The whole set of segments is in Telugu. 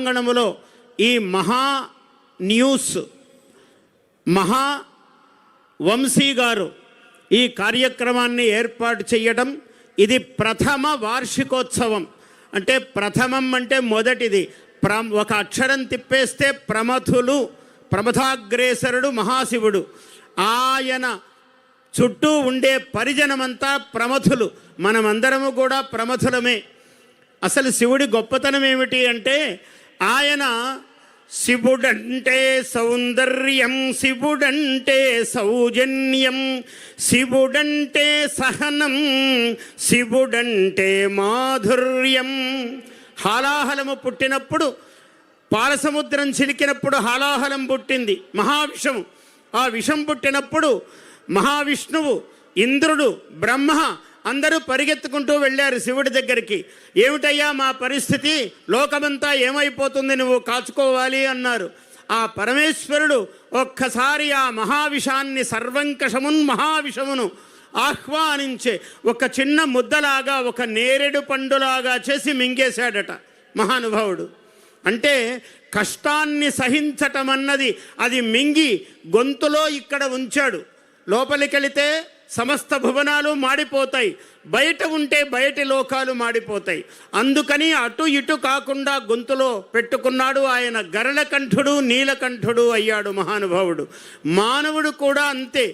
ప్రాంగణములో ఈ మహా న్యూస్ మహా వంశీ గారు ఈ కార్యక్రమాన్ని ఏర్పాటు చేయడం, ఇది ప్రథమ వార్షికోత్సవం. అంటే ప్రథమం అంటే మొదటిది. ఒక అక్షరం తిప్పేస్తే ప్రమథులు, ప్రమథాగ్రేసరుడు మహాశివుడు. ఆయన చుట్టూ ఉండే పరిజనమంతా ప్రమథులు. మనమందరము కూడా ప్రమథులమే. అసలు శివుడి గొప్పతనం ఏమిటి అంటే, ఆయన శివుడంటే సౌందర్యం, శివుడంటే సౌజన్యం, శివుడంటే సహనం, శివుడంటే మాధుర్యం. హాలాహలము పుట్టినప్పుడు, పాలసముద్రం చిలికినప్పుడు హాలాహలం పుట్టింది, మహావిషము. ఆ విషం పుట్టినప్పుడు మహావిష్ణువు, ఇంద్రుడు, బ్రహ్మ అందరూ పరిగెత్తుకుంటూ వెళ్ళారు శివుడి దగ్గరికి. ఏమిటయ్యా మా పరిస్థితి, లోకమంతా ఏమైపోతుంది, నువ్వు కాచుకోవాలి అన్నారు. ఆ పరమేశ్వరుడు ఒక్కసారి ఆ మహావిషాన్ని, సర్వంకషమున్ మహావిషమును ఆహ్వానించే ఒక చిన్న ముద్దలాగా, ఒక నేరేడు పండులాగా చేసి మింగేశాడట మహానుభావుడు. అంటే కష్టాన్ని సహించటం అన్నది అది మింగి గొంతులో ఇక్కడ ఉంచాడు. లోపలికెళితే సమస్త భువనాలు మాడిపోతాయి, బయట ఉంటే బయటి లోకాలు మాడిపోతాయి. అందుకని అటు ఇటు కాకుండా గొంతులో పెట్టుకున్నాడు. ఆయన గరళకంఠుడు, నీలకంఠుడు అయ్యాడు మహానుభావుడు. మానవుడు కూడా అంతే.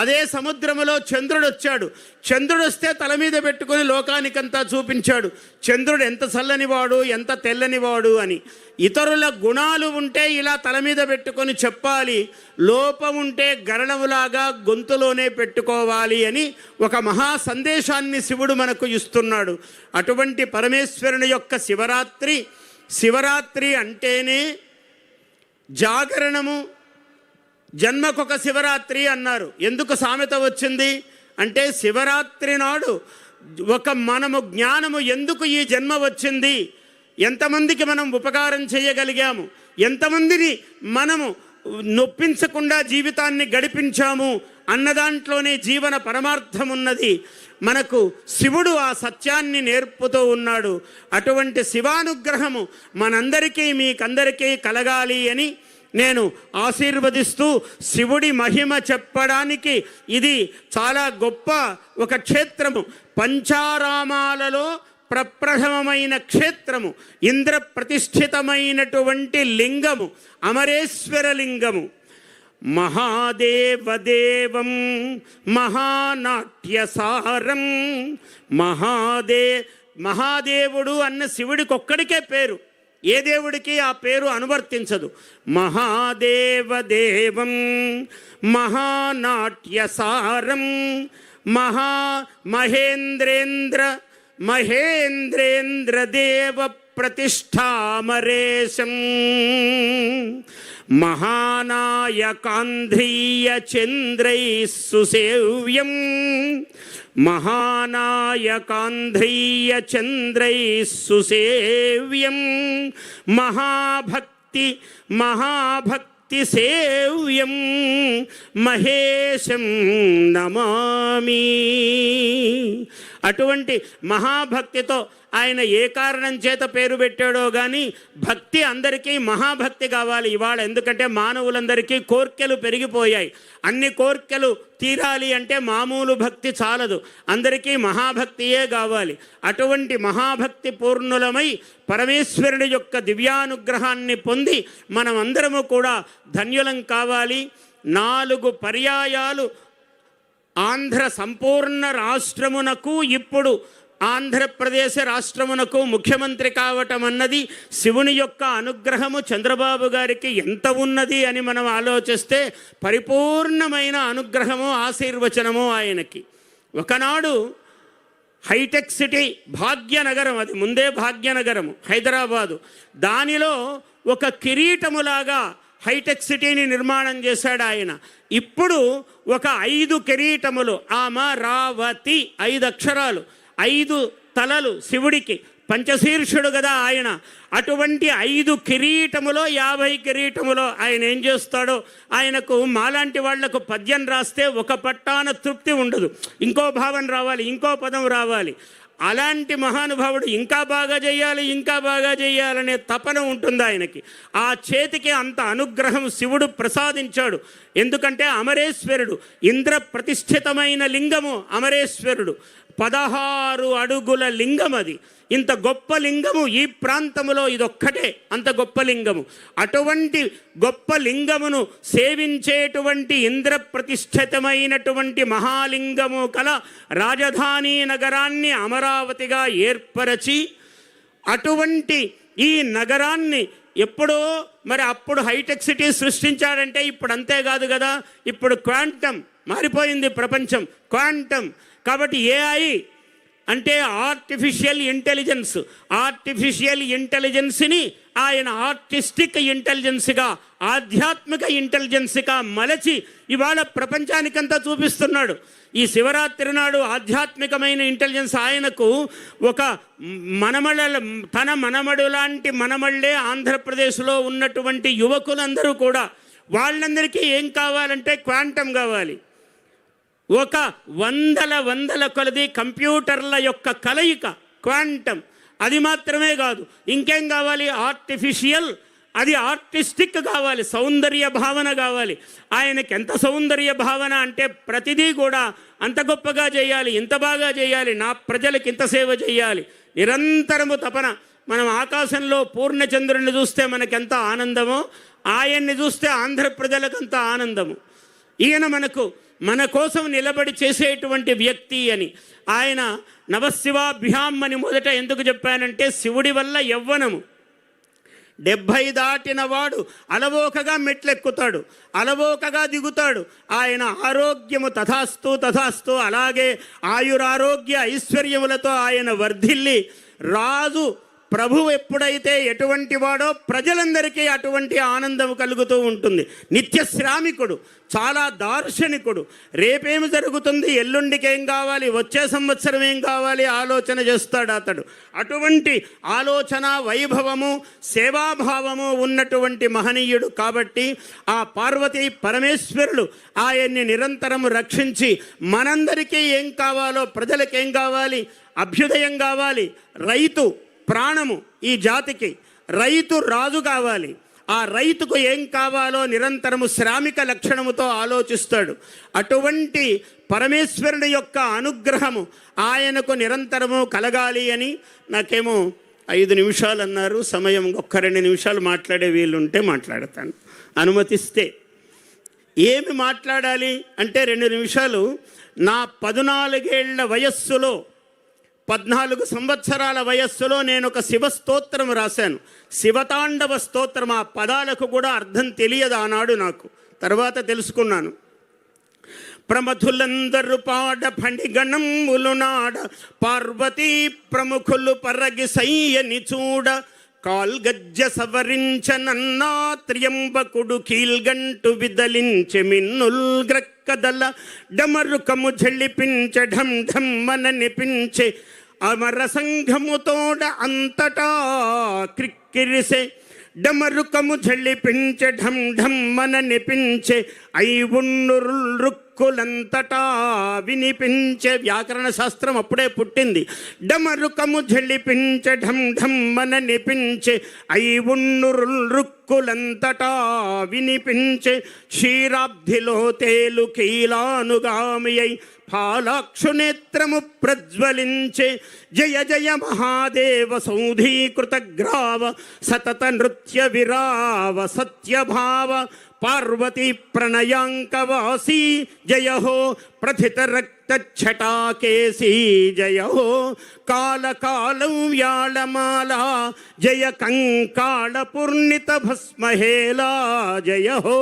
అదే సముద్రములో చంద్రుడు వచ్చాడు. చంద్రుడు వస్తే తల మీద పెట్టుకొని లోకానికంతా చూపించాడు, చంద్రుడు ఎంత చల్లనివాడు, ఎంత తెల్లనివాడు అని. ఇతరుల గుణాలు ఉంటే ఇలా తల మీద పెట్టుకొని చెప్పాలి, లోపం ఉంటే గరణములాగా గొంతులోనే పెట్టుకోవాలి అని ఒక మహా సందేశాన్ని శివుడు మనకు ఇస్తున్నాడు. అటువంటి పరమేశ్వరుని యొక్క శివరాత్రి. శివరాత్రి అంటేనే జాగరణము. జన్మకొక శివరాత్రి అన్నారు. ఎందుకు సామెత వచ్చింది అంటే, శివరాత్రి నాడు మనము జ్ఞానము ఎందుకు ఈ జన్మ వచ్చింది, ఎంతమందికి మనం ఉపకారం చేయగలిగాము, ఎంతమందిని మనము నొప్పించకుండా జీవితాన్ని గడిపించాము అన్నదాంట్లోనే జీవన పరమార్థం ఉన్నది. మనకు శివుడు ఆ సత్యాన్ని నేర్పుతూ ఉన్నాడు. అటువంటి శివానుగ్రహము మనందరికీ, మీకందరికీ కలగాలి అని నేను ఆశీర్వదిస్తూ, శివుడి మహిమ చెప్పడానికి ఇది చాలా గొప్ప ఒక క్షేత్రము. పంచారామాలలో ప్రప్రథమమైన క్షేత్రము, ఇంద్ర ప్రతిష్ఠితమైనటువంటి లింగము, అమరేశ్వర లింగము. మహాదేవదేవం మహానాట్యసారం. మహాదేవుడు అన్న శివుడికి ఒక్కడికే పేరు, ఏ దేవుడికి ఆ పేరు అనువర్తించదు. మహాదేవదేవం మహానాట్యసారం మహేంద్రేంద్రదేవ ప్రతిష్ఠామరేశం మహానాయకాంధ్రీయ చంద్రై సుసేవ్యం మహానాయకాంధ్రీయ చంద్రై సుసేవ్యం మహాభక్తి సేవ్యం మహేశం నమామి. అటువంటి మహాభక్తితో ఆయన ఏ కారణం చేత పేరు పెట్టాడో కానీ, భక్తి అందరికీ మహాభక్తి కావాలి ఇవాళ. ఎందుకంటే మానవులందరికీ కోర్కెలు పెరిగిపోయాయి. అన్ని కోర్కెలు తీరాలి అంటే మామూలు భక్తి చాలదు, అందరికీ మహాభక్తియే కావాలి. అటువంటి మహాభక్తి పూర్ణులమై పరమేశ్వరుడి యొక్క దివ్యానుగ్రహాన్ని పొంది మనమందరము కూడా ధన్యులం కావాలి. 4 పర్యాయాలు ఆంధ్ర సంపూర్ణ రాష్ట్రమునకు, ఇప్పుడు ఆంధ్రప్రదేశ్ రాష్ట్రమునకు ముఖ్యమంత్రి కావటం అన్నది శివుని యొక్క అనుగ్రహము చంద్రబాబు గారికి ఎంత ఉన్నది అని మనం ఆలోచిస్తే పరిపూర్ణమైన అనుగ్రహము, ఆశీర్వచనము ఆయనకి. ఒకనాడు హైటెక్ సిటీ, భాగ్యనగరం, అది ముందే భాగ్యనగరము హైదరాబాదు, దానిలో ఒక కిరీటములాగా హైటెక్ సిటీని నిర్మాణం చేశాడు ఆయన. ఇప్పుడు ఒక 5 కిరీటములు, అమరావతి 5 అక్షరాలు, 5 తలలు శివుడికి, పంచశీర్షుడు కదా ఆయన. అటువంటి 5 కిరీటములో 50 కిరీటములో ఆయన ఏం చేస్తాడో, ఆయనకు మాలాంటి వాళ్లకు పద్యం రాస్తే ఒక పట్టాన తృప్తి ఉండదు, ఇంకో భావం రావాలి, ఇంకో పదం రావాలి. అలాంటి మహానుభావుడు ఇంకా బాగా చేయాలి, ఇంకా బాగా చేయాలనే తపన ఉంటుంది ఆయనకి. ఆ చేతికి అంత అనుగ్రహం శివుడు ప్రసాదించాడు. ఎందుకంటే అమరేశ్వరుడు, ఇంద్ర ప్రతిష్ఠితమైన లింగము అమరేశ్వరుడు. 16 అడుగుల లింగం అది. ఇంత గొప్ప లింగము ఈ ప్రాంతములో ఇదొక్కటే అంత గొప్ప లింగము. అటువంటి గొప్ప లింగమును సేవించేటువంటి ఇంద్ర ప్రతిష్ఠితమైనటువంటి మహాలింగము కల రాజధాని నగరాన్ని అమరావతిగా ఏర్పరచి, అటువంటి ఈ నగరాన్ని ఎప్పుడో మరి అప్పుడు హైటెక్ సిటీ సృష్టించాడంటే ఇప్పుడు అంతేకాదు కదా. ఇప్పుడు క్వాంటం మారిపోయింది ప్రపంచం, క్వాంటం. కాబట్టి ఏఐ అంటే ఆర్టిఫిషియల్ ఇంటెలిజెన్స్. ఆర్టిఫిషియల్ ఇంటెలిజెన్స్ని ఆయన ఆర్టిస్టిక్ ఇంటెలిజెన్స్గా, ఆధ్యాత్మిక ఇంటెలిజెన్స్గా మలచి ఇవాళ ప్రపంచానికంతా చూపిస్తున్నాడు. ఈ శివరాత్రి నాడు ఆధ్యాత్మికమైన ఇంటెలిజెన్స్ ఆయనకు ఒక తన మనమడు లాంటి మనమళ్ళే ఆంధ్రప్రదేశ్లో ఉన్నటువంటి యువకులందరూ కూడా, వాళ్ళందరికీ ఏం కావాలంటే క్వాంటం కావాలి. ఒక వందల కొలది కంప్యూటర్ల యొక్క కలయిక క్వాంటం. అది మాత్రమే కాదు, ఇంకేం కావాలి? ఆర్టిఫిషియల్, అది ఆర్టిస్టిక్ కావాలి, సౌందర్య భావన కావాలి. ఆయనకి ఎంత సౌందర్య భావన అంటే ప్రతిదీ కూడా అంత గొప్పగా చేయాలి, ఇంత బాగా చేయాలి, నా ప్రజలకు ఇంత సేవ చేయాలి, నిరంతరము తపన. మనం ఆకాశంలో పూర్ణచంద్రుని చూస్తే మనకెంత ఆనందమో, ఆయన్ని చూస్తే ఆంధ్ర ప్రజలకు అంత ఆనందము. ఈయన మన కోసం నిలబడి చేసేటువంటి వ్యక్తి అని. ఆయన నవశివాభ్యాం అని మొదట ఎందుకు చెప్పానంటే, శివుడి వల్ల యవ్వనము. 70 దాటిన వాడు అలవోకగా మెట్లెక్కుతాడు, అలవోకగా దిగుతాడు. ఆయన ఆరోగ్యము తథాస్తు, అలాగే ఆయురారోగ్య ఐశ్వర్యములతో ఆయన వర్ధిల్లి రాజు ప్రభువు ఎప్పుడైతే ఎటువంటి వాడో ప్రజలందరికీ అటువంటి ఆనందం కలుగుతూ ఉంటుంది. నిత్య శ్రామికుడు, చాలా దార్శనికుడు. రేపేమి జరుగుతుంది, ఎల్లుండికి ఏం కావాలి, వచ్చే సంవత్సరం ఏం కావాలి ఆలోచన చేస్తాడు అతడు. అటువంటి ఆలోచన వైభవము, సేవాభావము ఉన్నటువంటి మహనీయుడు. కాబట్టి ఆ పార్వతీ పరమేశ్వరులు ఆయన్ని నిరంతరము రక్షించి మనందరికీ ఏం కావాలో, ప్రజలకేం కావాలి, అభ్యుదయం కావాలి. రైతు ప్రాణము, ఈ జాతికి రైతు రాజు కావాలి. ఆ రైతుకు ఏం కావాలో నిరంతరము శ్రామిక లక్షణముతో ఆలోచిస్తాడు. అటువంటి పరమేశ్వరుని యొక్క అనుగ్రహము ఆయనకు నిరంతరము కలగాలి అని. నాకేమో 5 నిమిషాలు అన్నారు, సమయం ఒక్క 2 నిమిషాలు మాట్లాడే వీలుంటే మాట్లాడతాను, అనుమతిస్తే. ఏమి మాట్లాడాలి అంటే 2 నిమిషాలు. నా 14 ఏళ్ల వయస్సులో, 14 సంవత్సరాల వయస్సులో నేను ఒక శివస్తోత్రం రాశాను, శివతాండవ స్తోత్రం. ఆ పదాలకు కూడా అర్థం తెలియదు ఆనాడు నాకు, తర్వాత తెలుసుకున్నాను. ప్రమథులందరూ పాడ ఫణిగణములు నాడ, పార్వతీ ప్రముఖులు పరగి సయ్యని చూడ, కాల్గజ్జ సవరించనన్నా త్రియంబకుడు కీల్గంటు విదలించె మిన్నుల్ గ్రక్కదల, డమరుకము జళ్ళిపించ ఢం ఢం మననిపించే, అమర సంఘముతోడ అంతటా క్రిక్కిరిసే, డమరుకము జళ్ళిపించే ఢం ఢం మననిపించే, ఐవున్నురుల్ రుక్కులంతటా వినిపించే. వ్యాకరణ శాస్త్రం అప్పుడే పుట్టింది. డమరుకము జళ్ళిపించే ఢం ఢం మననిపించే, ఐవున్నురుల్ రుక్కులంతటా వినిపించే, క్షీరాబ్ధిలో తేలు కీలానుగామి అయి ఫాలాక్షునేత్రము ప్రజ్వలించే, జయ జయ మహాదేవ సౌధీకృత గ్రావ, సతత నృత్య విరావ సత్యభావ, పార్వతీ ప్రణయాంకవాసీ జయ హో, ప్రథిత రక్తఛటాకేసీ జయ హో, కాలకాలం వ్యాళమాలా జయ కంకాళ పూర్ణిత భస్మహేలా జయ హో,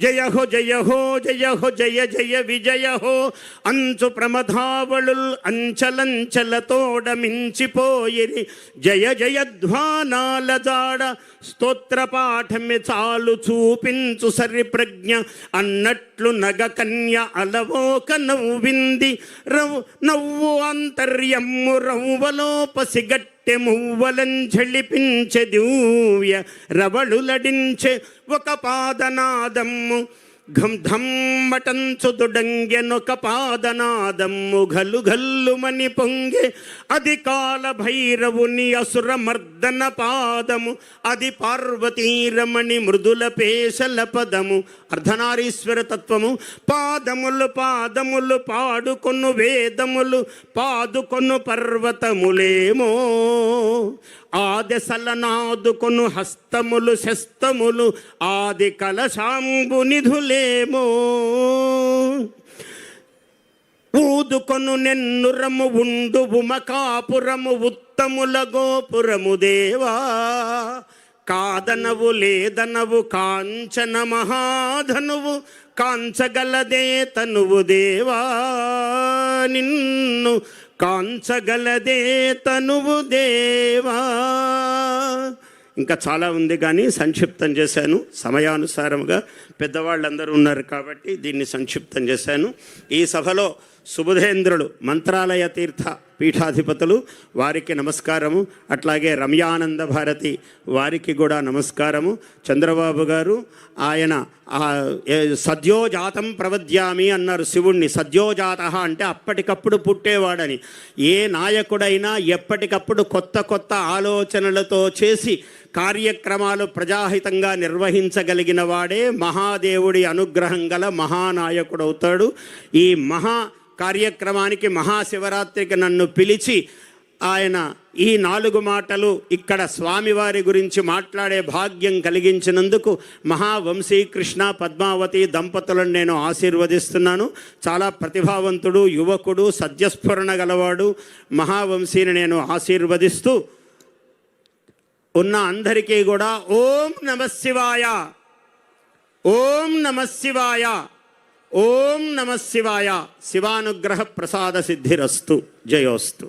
జయ హో జయ హో జయ హో జయ జయ విజయ హో, అంచు ప్రమధావళుల్ అంచలంచలతోడ మించిపోయిరి, జయ జయధ్వానాల జాడ, స్తోత్రపాఠమి చాలు చూపించు సరి ప్రజ్ఞ, అన్నట్లు నగ కన్య అలవోక నవ్వింది, నవ్వు అంతర్యమ్ము రవ్వలో పసిగట్టె మువ్వలంజళిపించె దివ్య రవళులడించే, ఒక పాదనాదమ్ము ఘం ధం మటంచు దుడంగెనొక పాదనాదమ్ము గల్లు గల్లుమని పొంగే అది కాల భైరవుని అసుర మర్దన పాదము అది పార్వతీరమణి మృదుల పేశల పదము. అర్ధనారీశ్వర తత్వము. పాదములు పాదములు పాడుకొను వేదములు పాదుకొను పర్వతములేమో ఆదెసల నాదుకొను హస్తములు శస్తములు ఆది కలశాంబు నిధులేమో ఊదుకొను నెన్నురము ఉండు ఉమకాపురము ఉత్తముల గోపురము దేవా కాదనవు లేదనవు కాంచన మహాధనువు కాంచగలదే తనువు దేవా నిన్ను కాంచగలదే తనువు దేవా. ఇంకా చాలా ఉంది కానీ సంక్షిప్తం చేశాను. సమయానుసారముగా పెద్దవాళ్ళందరూ ఉన్నారు కాబట్టి దీన్ని సంక్షిప్తం చేశాను. ఈ సభలో సుబుధేంద్రులు మంత్రాలయ తీర్థ పీఠాధిపతులు వారికి నమస్కారము. అట్లాగే రమ్యానంద భారతి వారికి కూడా నమస్కారము. చంద్రబాబు గారు ఆయన సద్యోజాతం ప్రవద్యామి అన్నారు శివుణ్ణి. సద్యోజాత అంటే అప్పటికప్పుడు పుట్టేవాడని. ఏ నాయకుడైనా ఎప్పటికప్పుడు కొత్త కొత్త ఆలోచనలతో చేసి కార్యక్రమాలు ప్రజాహితంగా నిర్వహించగలిగిన వాడే మహాదేవుడి అనుగ్రహం గల మహానాయకుడవుతాడు. ఈ మహా కార్యక్రమానికి మహాశివరాత్రికి నన్ను పిలిచి ఆయన ఈ 4 మాటలు ఇక్కడ స్వామివారి గురించి మాట్లాడే భాగ్యం కలిగించినందుకు మహావంశీ కృష్ణ పద్మావతి దంపతులను నేను ఆశీర్వదిస్తున్నాను. చాలా ప్రతిభావంతుడు, యువకుడు, సద్యస్ఫురణ గలవాడు మహావంశీని నేను ఆశీర్వదిస్తూ ఉన్న అందరికీ కూడా ఓం నమః శివాయ, ఓం నమః శివాయ, ఓం నమః శివాయ. శివానుగ్రహ ప్రసాద సిద్ధిరస్తు. జయోస్తు.